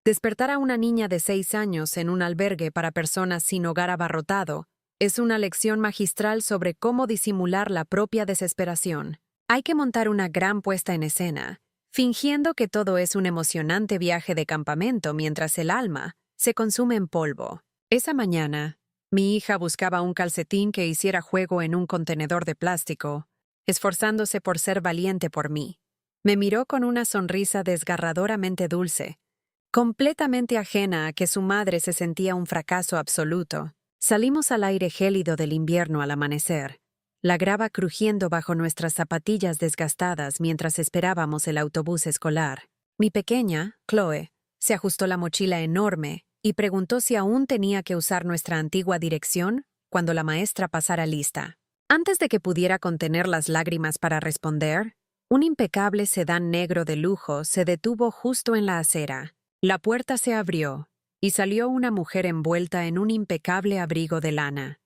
Despertar a una niña de 6 años en un albergue para personas sin hogar abarrotado es una lección magistral sobre cómo disimular la propia desesperación. Hay que montar una gran puesta en escena, fingiendo que todo es un emocionante viaje de campamento mientras el alma se consume en polvo. Esa mañana, mi hija buscaba un calcetín que hiciera juego en un contenedor de plástico, esforzándose por ser valiente por mí. Me miró con una sonrisa desgarradoramente dulce, completamente ajena a que su madre se sentía un fracaso absoluto. Salimos al aire gélido del invierno al amanecer, la grava crujiendo bajo nuestras zapatillas desgastadas mientras esperábamos el autobús escolar. Mi pequeña, Chloe, se ajustó la mochila enorme y preguntó si aún tenía que usar nuestra antigua dirección cuando la maestra pasara lista. Antes de que pudiera contener las lágrimas para responder, un impecable sedán negro de lujo se detuvo justo en la acera. La puerta se abrió y salió una mujer envuelta en un impecable abrigo de lana,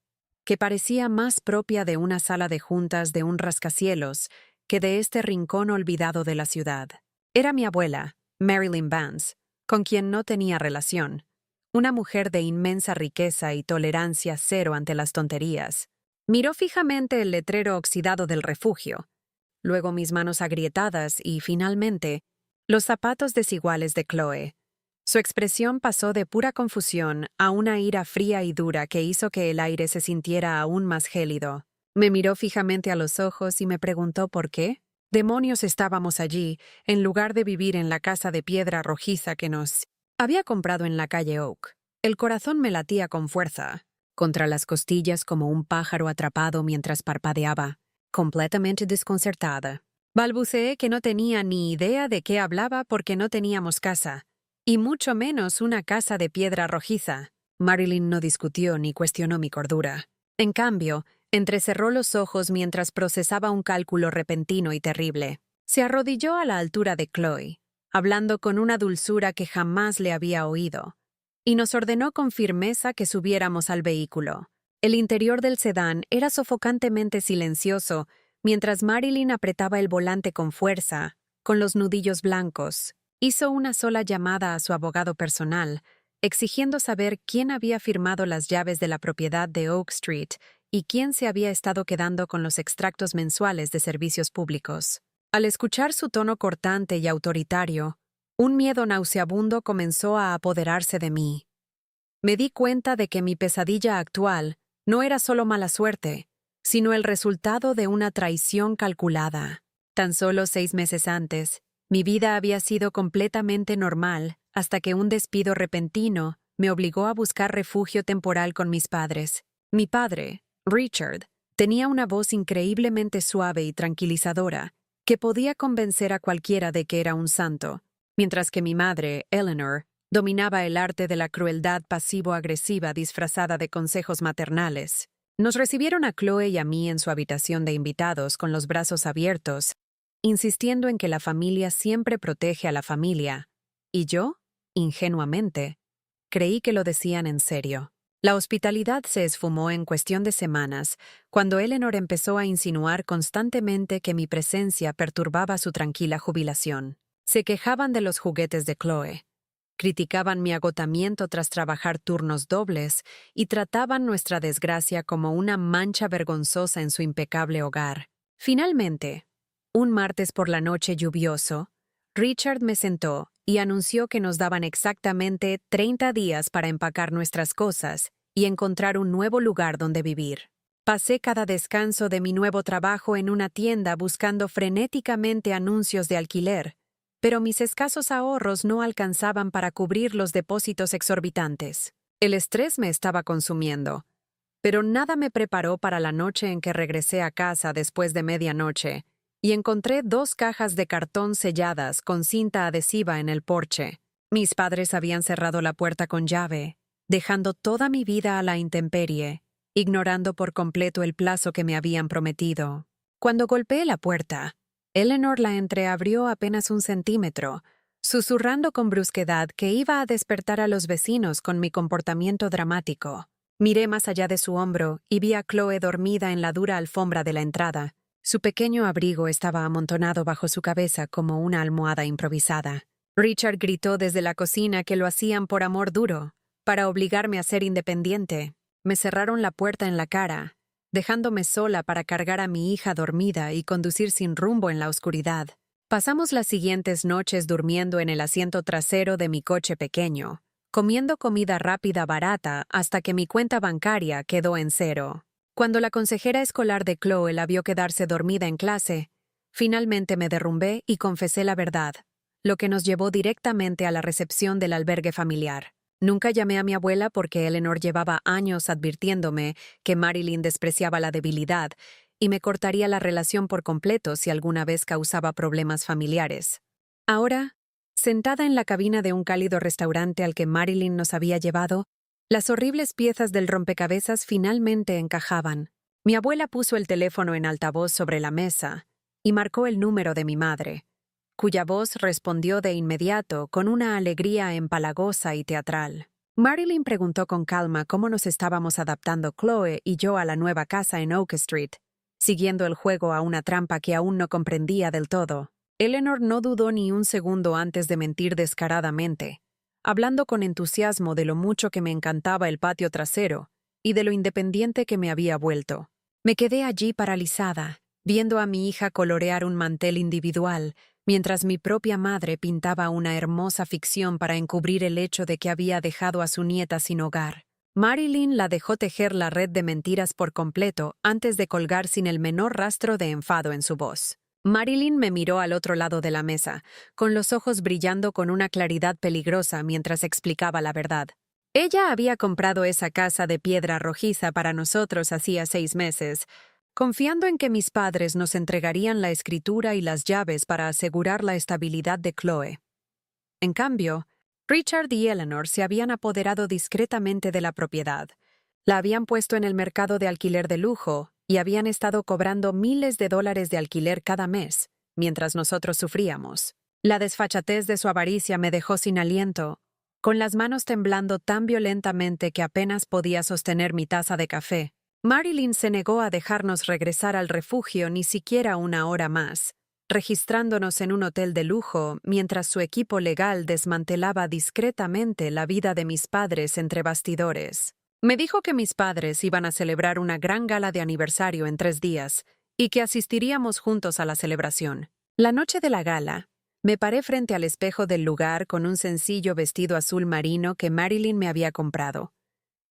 que parecía más propia de una sala de juntas de un rascacielos que de este rincón olvidado de la ciudad. Era mi abuela, Marilyn Vance, con quien no tenía relación, una mujer de inmensa riqueza y tolerancia cero ante las tonterías. Miró fijamente el letrero oxidado del refugio, luego mis manos agrietadas y, finalmente, los zapatos desiguales de Chloe. Su expresión pasó de pura confusión a una ira fría y dura que hizo que el aire se sintiera aún más gélido. Me miró fijamente a los ojos y me preguntó por qué. Demonios estábamos allí, en lugar de vivir en la casa de piedra rojiza que nos había comprado en la calle Oak. El corazón me latía con fuerza, contra las costillas como un pájaro atrapado mientras parpadeaba, completamente desconcertada. Balbuceé que no tenía ni idea de qué hablaba porque no teníamos casa, y mucho menos una casa de piedra rojiza. Marilyn no discutió ni cuestionó mi cordura. En cambio, entrecerró los ojos mientras procesaba un cálculo repentino y terrible. Se arrodilló a la altura de Chloe, hablando con una dulzura que jamás le había oído, y nos ordenó con firmeza que subiéramos al vehículo. El interior del sedán era sofocantemente silencioso mientras Marilyn apretaba el volante con fuerza, con los nudillos blancos. Hizo una sola llamada a su abogado personal, exigiendo saber quién había firmado las llaves de la propiedad de Oak Street y quién se había estado quedando con los extractos mensuales de servicios públicos. Al escuchar su tono cortante y autoritario, un miedo nauseabundo comenzó a apoderarse de mí. Me di cuenta de que mi pesadilla actual no era solo mala suerte, sino el resultado de una traición calculada. Tan solo 6 meses antes, mi vida había sido completamente normal hasta que un despido repentino me obligó a buscar refugio temporal con mis padres. Mi padre, Richard, tenía una voz increíblemente suave y tranquilizadora que podía convencer a cualquiera de que era un santo, mientras que mi madre, Eleanor, dominaba el arte de la crueldad pasivo-agresiva disfrazada de consejos maternales. Nos recibieron a Chloe y a mí en su habitación de invitados con los brazos abiertos, insistiendo en que la familia siempre protege a la familia, y yo, ingenuamente, creí que lo decían en serio. La hospitalidad se esfumó en cuestión de semanas, cuando Eleanor empezó a insinuar constantemente que mi presencia perturbaba su tranquila jubilación. Se quejaban de los juguetes de Chloe, criticaban mi agotamiento tras trabajar turnos dobles y trataban nuestra desgracia como una mancha vergonzosa en su impecable hogar. Finalmente, un martes por la noche lluvioso, Richard me sentó y anunció que nos daban exactamente 30 días para empacar nuestras cosas y encontrar un nuevo lugar donde vivir. Pasé cada descanso de mi nuevo trabajo en una tienda buscando frenéticamente anuncios de alquiler, pero mis escasos ahorros no alcanzaban para cubrir los depósitos exorbitantes. El estrés me estaba consumiendo, pero nada me preparó para la noche en que regresé a casa después de medianoche y encontré 2 cajas de cartón selladas con cinta adhesiva en el porche. Mis padres habían cerrado la puerta con llave, dejando toda mi vida a la intemperie, ignorando por completo el plazo que me habían prometido. Cuando golpeé la puerta, Eleanor la entreabrió apenas 1 centímetro, susurrando con brusquedad que iba a despertar a los vecinos con mi comportamiento dramático. Miré más allá de su hombro y vi a Chloe dormida en la dura alfombra de la entrada. Su pequeño abrigo estaba amontonado bajo su cabeza como una almohada improvisada. Richard gritó desde la cocina que lo hacían por amor duro, para obligarme a ser independiente. Me cerraron la puerta en la cara, dejándome sola para cargar a mi hija dormida y conducir sin rumbo en la oscuridad. Pasamos las siguientes noches durmiendo en el asiento trasero de mi coche pequeño, comiendo comida rápida barata hasta que mi cuenta bancaria quedó en cero. Cuando la consejera escolar de Chloe la vio quedarse dormida en clase, finalmente me derrumbé y confesé la verdad, lo que nos llevó directamente a la recepción del albergue familiar. Nunca llamé a mi abuela porque Eleanor llevaba años advirtiéndome que Marilyn despreciaba la debilidad y me cortaría la relación por completo si alguna vez causaba problemas familiares. Ahora, sentada en la cabina de un cálido restaurante al que Marilyn nos había llevado, las horribles piezas del rompecabezas finalmente encajaban. Mi abuela puso el teléfono en altavoz sobre la mesa y marcó el número de mi madre, cuya voz respondió de inmediato con una alegría empalagosa y teatral. Marilyn preguntó con calma cómo nos estábamos adaptando Chloe y yo a la nueva casa en Oak Street, siguiendo el juego a una trampa que aún no comprendía del todo. Eleanor no dudó ni un segundo antes de mentir descaradamente, hablando con entusiasmo de lo mucho que me encantaba el patio trasero y de lo independiente que me había vuelto. Me quedé allí paralizada, viendo a mi hija colorear un mantel individual, mientras mi propia madre pintaba una hermosa ficción para encubrir el hecho de que había dejado a su nieta sin hogar. Marilyn la dejó tejer la red de mentiras por completo antes de colgar sin el menor rastro de enfado en su voz. Marilyn me miró al otro lado de la mesa, con los ojos brillando con una claridad peligrosa mientras explicaba la verdad. Ella había comprado esa casa de piedra rojiza para nosotros hacía 6 meses, confiando en que mis padres nos entregarían la escritura y las llaves para asegurar la estabilidad de Chloe. En cambio, Richard y Eleanor se habían apoderado discretamente de la propiedad. La habían puesto en el mercado de alquiler de lujo y habían estado cobrando miles de dólares de alquiler cada mes, mientras nosotros sufríamos. La desfachatez de su avaricia me dejó sin aliento, con las manos temblando tan violentamente que apenas podía sostener mi taza de café. Marilyn se negó a dejarnos regresar al refugio ni siquiera una hora más, registrándonos en un hotel de lujo mientras su equipo legal desmantelaba discretamente la vida de mis padres entre bastidores. Me dijo que mis padres iban a celebrar una gran gala de aniversario en 3 días y que asistiríamos juntos a la celebración. La noche de la gala, me paré frente al espejo del lugar con un sencillo vestido azul marino que Marilyn me había comprado,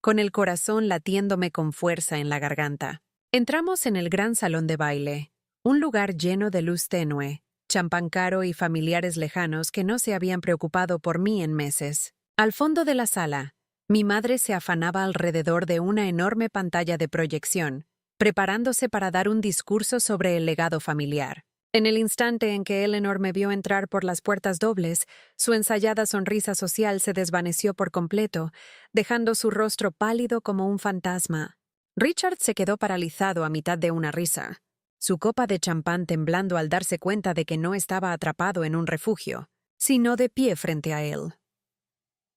con el corazón latiéndome con fuerza en la garganta. Entramos en el gran salón de baile, un lugar lleno de luz tenue, champán caro y familiares lejanos que no se habían preocupado por mí en meses. Al fondo de la sala, mi madre se afanaba alrededor de una enorme pantalla de proyección, preparándose para dar un discurso sobre el legado familiar. En el instante en que Eleanor me vio entrar por las puertas dobles, su ensayada sonrisa social se desvaneció por completo, dejando su rostro pálido como un fantasma. Richard se quedó paralizado a mitad de una risa, su copa de champán temblando al darse cuenta de que no estaba atrapado en un refugio, sino de pie frente a él.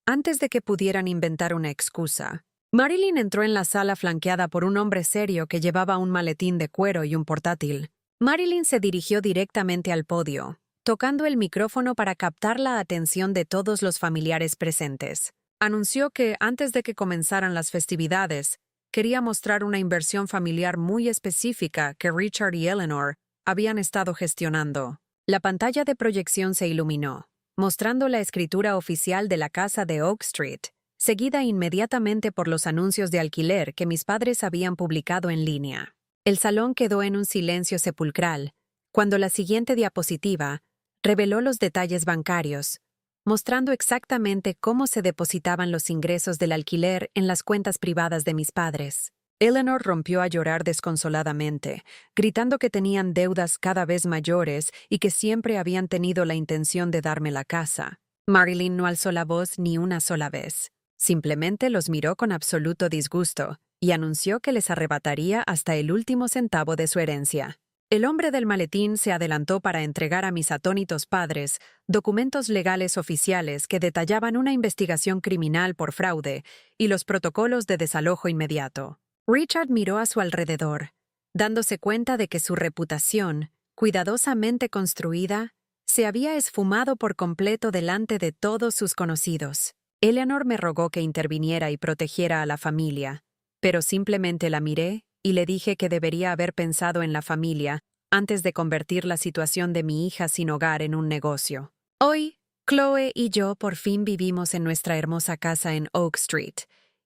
Antes de que pudieran inventar una excusa, Marilyn entró en la sala flanqueada por un hombre serio que llevaba un maletín de cuero y un portátil. Marilyn se dirigió directamente al podio, tocando el micrófono para captar la atención de todos los familiares presentes. Anunció que, antes de que comenzaran las festividades, quería mostrar una inversión familiar muy específica que Richard y Eleanor habían estado gestionando. La pantalla de proyección se iluminó, mostrando la escritura oficial de la casa de Oak Street, seguida inmediatamente por los anuncios de alquiler que mis padres habían publicado en línea. El salón quedó en un silencio sepulcral, cuando la siguiente diapositiva reveló los detalles bancarios, mostrando exactamente cómo se depositaban los ingresos del alquiler en las cuentas privadas de mis padres. Eleanor rompió a llorar desconsoladamente, gritando que tenían deudas cada vez mayores y que siempre habían tenido la intención de darme la casa. Marilyn no alzó la voz ni una sola vez. Simplemente los miró con absoluto disgusto y anunció que les arrebataría hasta el último centavo de su herencia. El hombre del maletín se adelantó para entregar a mis atónitos padres documentos legales oficiales que detallaban una investigación criminal por fraude y los protocolos de desalojo inmediato. Richard miró a su alrededor, dándose cuenta de que su reputación, cuidadosamente construida, Se había esfumado por completo delante de todos sus conocidos. Eleanor me rogó que interviniera y protegiera a la familia, pero simplemente la miré y le dije que debería haber pensado en la familia antes de convertir la situación de mi hija sin hogar en un negocio. Hoy, Chloe y yo por fin vivimos en nuestra hermosa casa en Oak Street,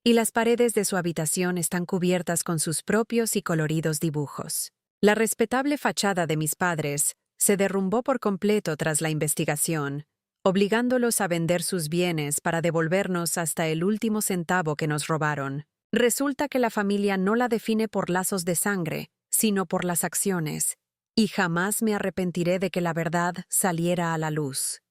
y las paredes de su habitación están cubiertas con sus propios y coloridos dibujos. La respetable fachada de mis padres se derrumbó por completo tras la investigación, obligándolos a vender sus bienes para devolvernos hasta el último centavo que nos robaron. Resulta que la familia no la define por lazos de sangre, sino por las acciones, y jamás me arrepentiré de que la verdad saliera a la luz.